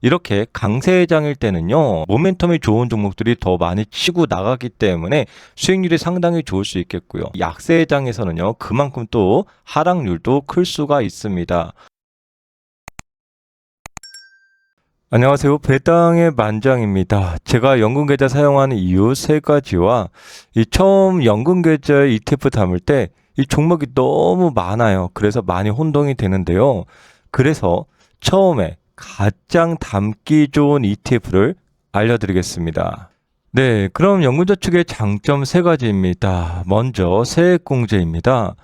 이렇게 강세장일 때는요, 모멘텀이 좋은 종목들이 더 많이 치고 나가기 때문에 수익률이 상당히 좋을 수 있겠고요. 약세장에서는요, 그만큼 또 하락률도 클 수가 있습니다. 안녕하세요. 배당의 만장입니다. 제가 연금계좌 사용하는 이유 세 가지와 이 처음 연금계좌 ETF 담을 때 이 종목이 너무 많아요. 그래서 많이 혼동이 되는데요. 그래서 처음에 가장 담기 좋은 ETF를 알려드리겠습니다. 네, 그럼 연금저축의 장점 세 가지입니다. 먼저 세액공제입니다.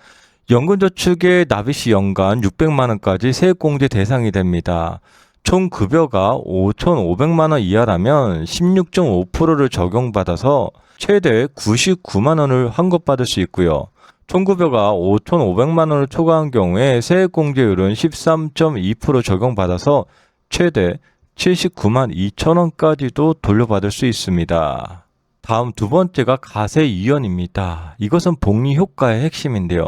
연금저축의 납입시 연간 600만 원까지 세액공제 대상이 됩니다. 총 급여가 5,500만 원 이하라면 16.5%를 적용받아서 최대 99만 원을 환급받을 수 있고요. 총 급여가 5,500만 원을 초과한 경우에 세액공제율은 13.2% 적용받아서 최대 79만 2천 원까지도 돌려받을 수 있습니다. 다음 두 번째가 가세 이연입니다. 이것은 복리 효과의 핵심인데요.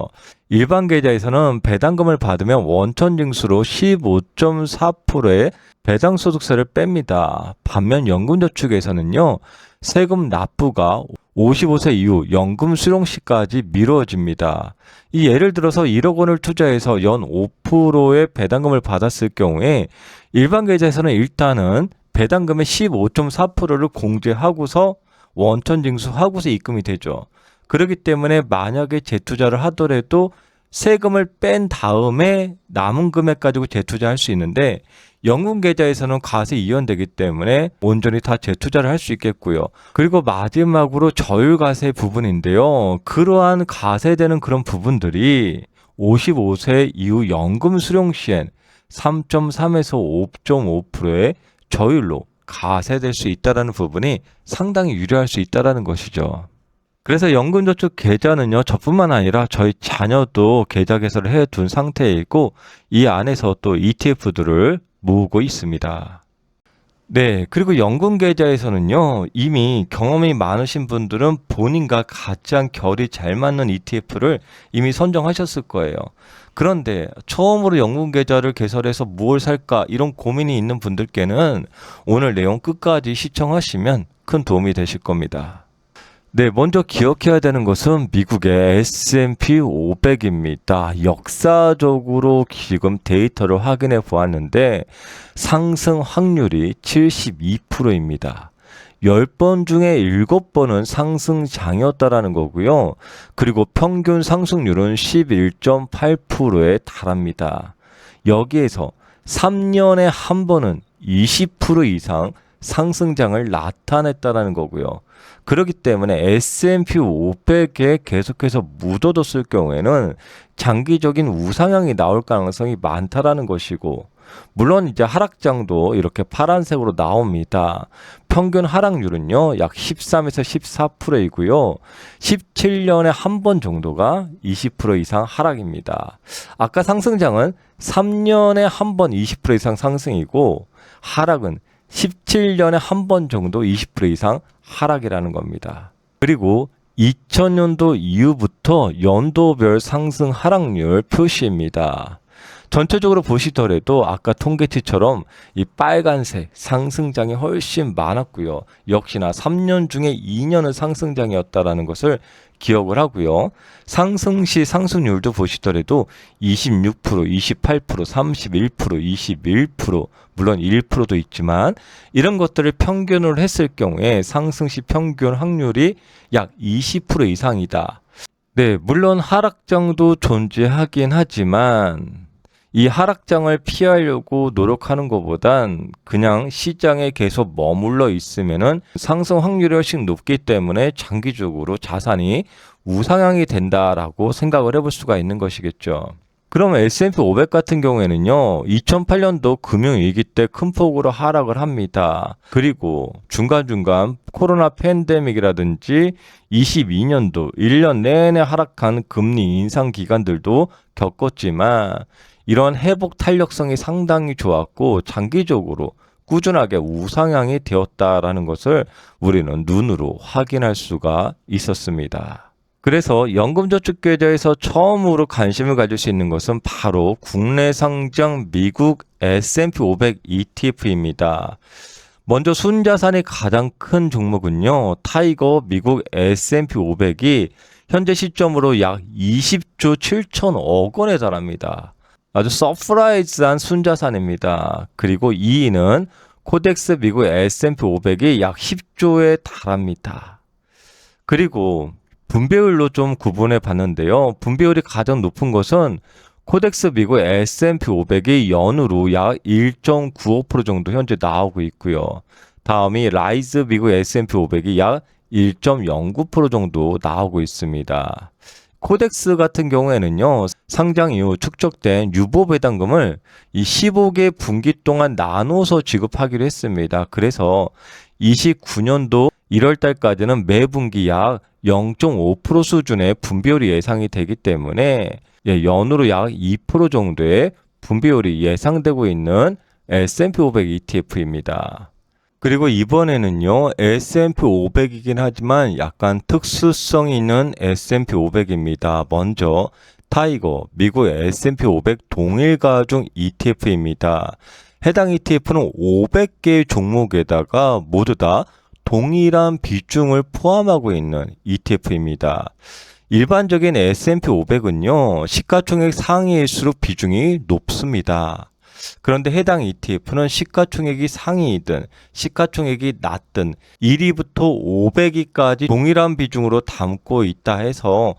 일반 계좌에서는 배당금을 받으면 원천징수로 15.4%의 배당소득세를 뺍니다. 반면 연금저축에서는요, 세금 납부가 55세 이후 연금 수령 시까지 미뤄집니다. 이 예를 들어서 1억 원을 투자해서 연 5%의 배당금을 받았을 경우에 일반 계좌에서는 일단은 배당금의 15.4%를 공제하고서 원천징수하고서 입금이 되죠. 그렇기 때문에 만약에 재투자를 하더라도 세금을 뺀 다음에 남은 금액 가지고 재투자할 수 있는데 연금계좌에서는 과세 이연되기 때문에 온전히 다 재투자를 할 수 있겠고요. 그리고 마지막으로 저율과세 부분인데요. 그러한 과세되는 그런 부분들이 55세 이후 연금 수령 시엔 3.3에서 5.5%의 저율로 과세될 수 있다는 부분이 상당히 유리할 수 있다는 것이죠. 그래서 연금저축 계좌는요, 저뿐만 아니라 저희 자녀도 계좌 개설을 해둔 상태에 있고 이 안에서 또 ETF들을 모으고 있습니다. 네, 그리고 연금 계좌에서는요, 이미 경험이 많으신 분들은 본인과 가장 결이 잘 맞는 ETF를 이미 선정하셨을 거예요. 그런데 처음으로 연금 계좌를 개설해서 무엇을 살까 이런 고민이 있는 분들께는 오늘 내용 끝까지 시청하시면 큰 도움이 되실 겁니다. 네, 먼저 기억해야 되는 것은 미국의 S&P 500입니다. 역사적으로 지금 데이터를 확인해 보았는데 상승 확률이 72%입니다. 10번 중에 7번은 상승장이었다라는 거고요. 그리고 평균 상승률은 11.8%에 달합니다. 여기에서 3년에 한 번은 20% 이상 상승장을 나타냈다라는 거고요. 그렇기 때문에 S&P 500에 계속해서 묻어뒀을 경우에는 장기적인 우상향이 나올 가능성이 많다라는 것이고, 물론 이제 하락장도 이렇게 파란색으로 나옵니다. 평균 하락률은요, 약 13에서 14%이고요. 17년에 한 번 정도가 20% 이상 하락입니다. 아까 상승장은 3년에 한 번 20% 이상 상승이고, 하락은 17년에 한 번 정도 20% 이상 하락이라는 겁니다. 그리고 2000년도 이후부터 연도별 상승 하락률 표시입니다. 전체적으로 보시더라도 아까 통계치처럼 이 빨간색 상승장이 훨씬 많았고요. 역시나 3년 중에 2년은 상승장이었다라는 것을 기억을 하고요. 상승 시 상승률도 보시더라도 26%, 28%, 31%, 21%, 물론 1%도 있지만 이런 것들을 평균을 했을 경우에 상승 시 평균 확률이 약 20% 이상이다. 네, 물론 하락장도 존재하긴 하지만 이 하락장을 피하려고 노력하는 것보단 그냥 시장에 계속 머물러 있으면은 상승 확률이 훨씬 높기 때문에 장기적으로 자산이 우상향이 된다라고 생각을 해볼 수가 있는 것이겠죠. 그러면 S&P 500 같은 경우에는요, 2008년도 금융위기 때 큰 폭으로 하락을 합니다. 그리고 중간중간 코로나 팬데믹이라든지 22년도 1년 내내 하락한 금리 인상 기간들도 겪었지만 이런 회복 탄력성이 상당히 좋았고 장기적으로 꾸준하게 우상향이 되었다라는 것을 우리는 눈으로 확인할 수가 있었습니다. 그래서 연금저축계좌에서 처음으로 관심을 가질 수 있는 것은 바로 국내 상장 미국 S&P 500 ETF입니다. 먼저 순자산이 가장 큰 종목은요, 타이거 미국 S&P 500이 현재 시점으로 약 20조 7천억 원에 달합니다. 아주 서프라이즈한 순자산입니다. 그리고 2위는 코덱스 미국 S&P 500이 약 10조에 달합니다. 그리고 분배율로 좀 구분해 봤는데요. 분배율이 가장 높은 것은 코덱스 미국 S&P 500이 연으로 약 1.95% 정도 현재 나오고 있고요. 다음이 라이즈 미국 S&P 500이 약 1.09% 정도 나오고 있습니다. 코덱스 같은 경우에는요, 상장 이후 축적된 유보 배당금을 이 15개 분기 동안 나눠서 지급하기로 했습니다. 그래서 29년도 1월 달까지는 매 분기 약 0.5% 수준의 분배율이 예상이 되기 때문에 연으로 약 2% 정도의 분배율이 예상되고 있는 S&P 500 ETF입니다. 그리고 이번에는요, S&P 500이긴 하지만 약간 특수성이 있는 S&P 500입니다. 먼저 타이거 미국 S&P 500 동일가중 ETF입니다. 해당 ETF는 500개의 종목에다가 모두 다 동일한 비중을 포함하고 있는 ETF입니다. 일반적인 S&P 500은요, 시가총액 상위일수록 비중이 높습니다. 그런데 해당 ETF는 시가총액이 상위이든 시가총액이 낮든 1위부터 500위까지 동일한 비중으로 담고 있다 해서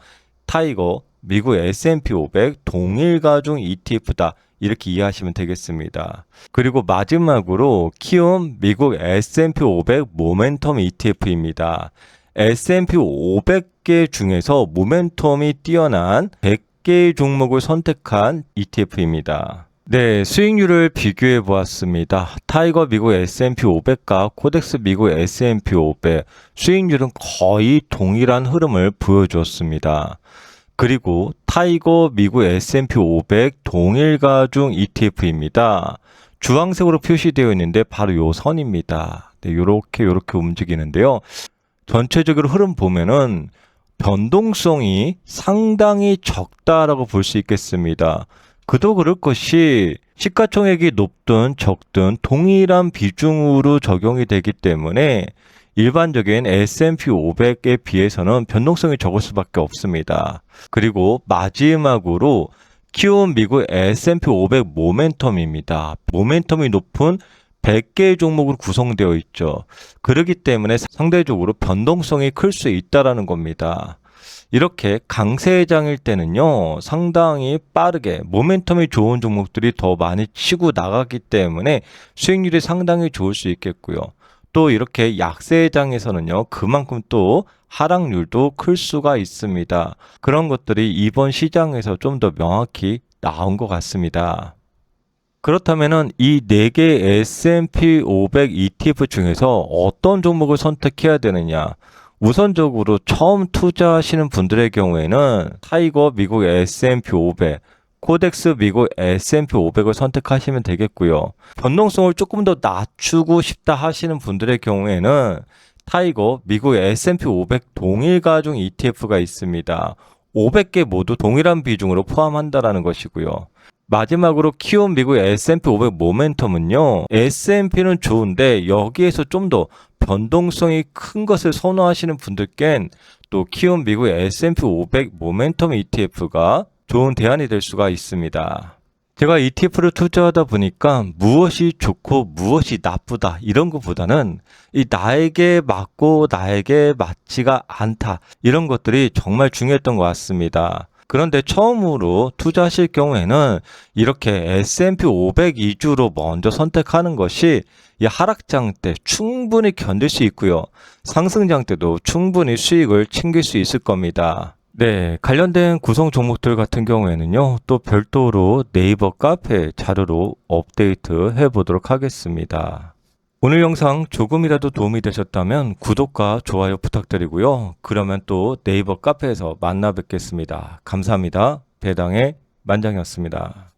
타이거 미국 S&P 500 동일가중 ETF다. 이렇게 이해하시면 되겠습니다. 그리고 마지막으로 키움 미국 S&P 500 모멘텀 ETF입니다. S&P 500개 중에서 모멘텀이 뛰어난 100개의 종목을 선택한 ETF입니다. 네, 수익률을 비교해 보았습니다. 타이거 미국 S&P 500과 코덱스 미국 S&P 500 수익률은 거의 동일한 흐름을 보여주었습니다. 그리고 타이거 미국 S&P 500 동일가중 ETF입니다. 주황색으로 표시되어 있는데 바로 요 선입니다. 네, 요렇게 움직이는데요. 전체적으로 흐름 보면은 변동성이 상당히 적다라고 볼 수 있겠습니다. 그도 그럴 것이 시가총액이 높든 적든 동일한 비중으로 적용이 되기 때문에 일반적인 S&P 500에 비해서는 변동성이 적을 수밖에 없습니다. 그리고 마지막으로 키움 미국 S&P 500 모멘텀입니다. 모멘텀이 높은 100개의 종목으로 구성되어 있죠. 그렇기 때문에 상대적으로 변동성이 클 수 있다는 겁니다. 이렇게 강세장일 때는요, 상당히 빠르게 모멘텀이 좋은 종목들이 더 많이 치고 나가기 때문에 수익률이 상당히 좋을 수 있겠고요. 또 이렇게 약세장에서는요, 그만큼 또 하락률도 클 수가 있습니다. 그런 것들이 이번 시장에서 좀 더 명확히 나온 것 같습니다. 그렇다면은 이 4개 S&P 500 ETF 중에서 어떤 종목을 선택해야 되느냐? 우선적으로 처음 투자하시는 분들의 경우에는 타이거 미국 S&P 500, 코덱스 미국 S&P 500을 선택하시면 되겠고요. 변동성을 조금 더 낮추고 싶다 하시는 분들의 경우에는 타이거 미국 S&P 500 동일가중 ETF가 있습니다. 500개 모두 동일한 비중으로 포함한다라는 것이고요. 마지막으로 키움 미국 S&P 500 모멘텀은요, S&P는 좋은데 여기에서 좀 더 변동성이 큰 것을 선호하시는 분들께는 또 키움 미국 S&P 500 모멘텀 ETF가 좋은 대안이 될 수가 있습니다. 제가 ETF를 투자하다 보니까 무엇이 좋고 무엇이 나쁘다 이런 것보다는 이 나에게 맞고 나에게 맞지가 않다 이런 것들이 정말 중요했던 것 같습니다. 그런데 처음으로 투자하실 경우에는 이렇게 S&P 500 위주로 먼저 선택하는 것이 이 하락장 때 충분히 견딜 수 있고요. 상승장 때도 충분히 수익을 챙길 수 있을 겁니다. 네, 관련된 구성 종목들 같은 경우에는요, 또 별도로 네이버 카페 자료로 업데이트 해보도록 하겠습니다. 오늘 영상 조금이라도 도움이 되셨다면 구독과 좋아요 부탁드리고요. 그러면 또 네이버 카페에서 만나 뵙겠습니다. 감사합니다. 배당의 만장이었습니다.